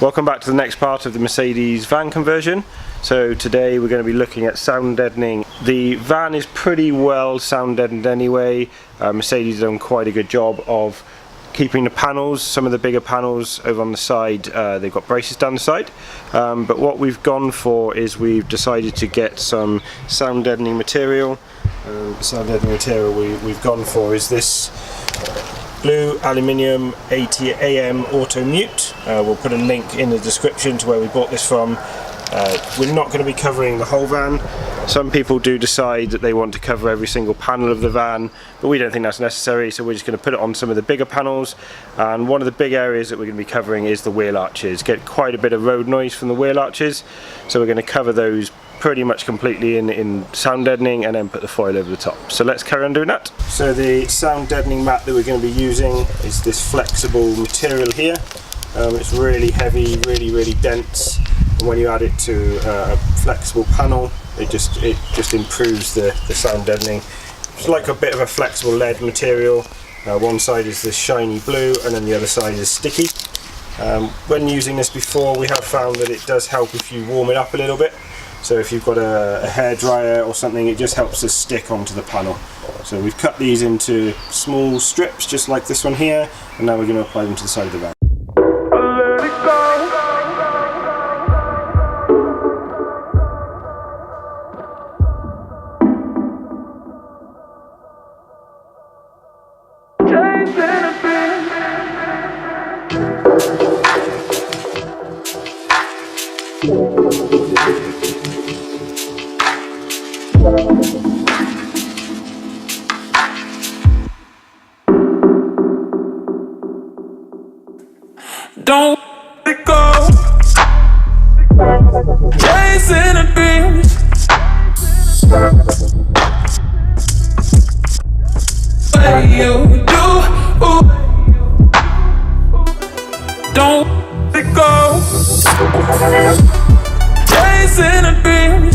Welcome back to the next part of the Mercedes van conversion. So today we're going to be looking at sound deadening. The van is pretty well sound deadened anyway. Mercedes has done quite a good job of keeping the panels, some of the bigger panels over on the side, they've got braces down the side. But what we've gone for is we've decided to get some sound deadening material. The sound deadening material we've gone for is this blue aluminium AM auto mute. We'll put a link in the description to where we bought this from. We're not going to be covering the whole van. Some people do decide that they want to cover every single panel of the van, but we don't think that's necessary, so we're just going to put it on some of the bigger panels. And one of the big areas that we're going to be covering is the wheel arches. Get quite a bit of road noise from the wheel arches, so we're going to cover those pretty much completely in sound deadening and then put the foil over the top. So let's carry on doing that. So the sound deadening mat that we're going to be using is this flexible material here. It's really heavy, really dense, and when you add it to a flexible panel, it just improves the sound deadening. It's like a bit of a flexible lead material. One side is this shiny blue and then the other side is sticky. When using this before, we have found that it does help if you warm it up a little bit. So if you've got a hairdryer or something, it just helps to stick onto the panel. So we've cut these into small strips just like this one here, and now we're going to apply them to the side of the van. Don't let it go, chasing a dream. What you do, don't let it go, chasing a dream.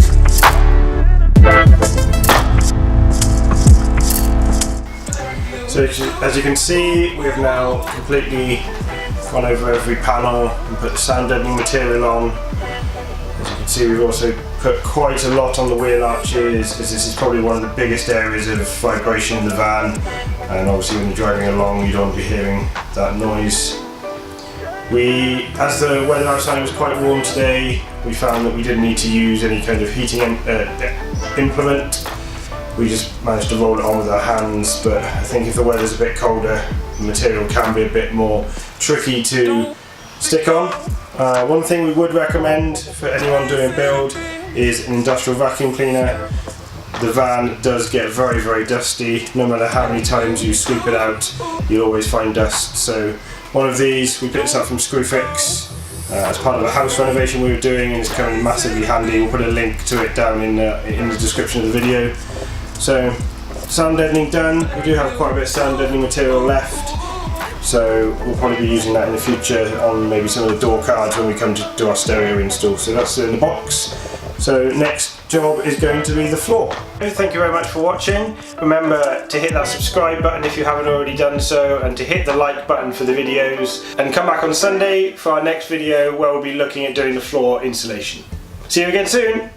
So as you can see, we've now completely gone over every panel and put the sound deadening material on. As you can see, we've also put quite a lot on the wheel arches, as this is probably one of the biggest areas of vibration in the van, and obviously when you're driving along you don't want to be hearing that noise. As the weather outside was quite warm today, we found that we didn't need to use any kind of heating implement. We just managed to roll it on with our hands, but I think if the weather's a bit colder, the material can be a bit more tricky to stick on. One thing we would recommend for anyone doing build is an industrial vacuum cleaner. The van does get very dusty. No matter how many times you sweep it out, you'll always find dust. So one of these, we picked this up from Screwfix as part of a house renovation we were doing, and it's coming massively handy. We'll put a link to it down in the description of the video. So sound deadening done. We do have quite a bit of sound deadening material left, so we'll probably be using that in the future on maybe some of the door cards when we come to do our stereo install. So that's in the box. So next job is going to be the floor. Thank you very much for watching. Remember to hit that subscribe button if you haven't already done so, and to hit the like button for the videos, and come back on Sunday for our next video where we'll be looking at doing the floor installation. See you again soon.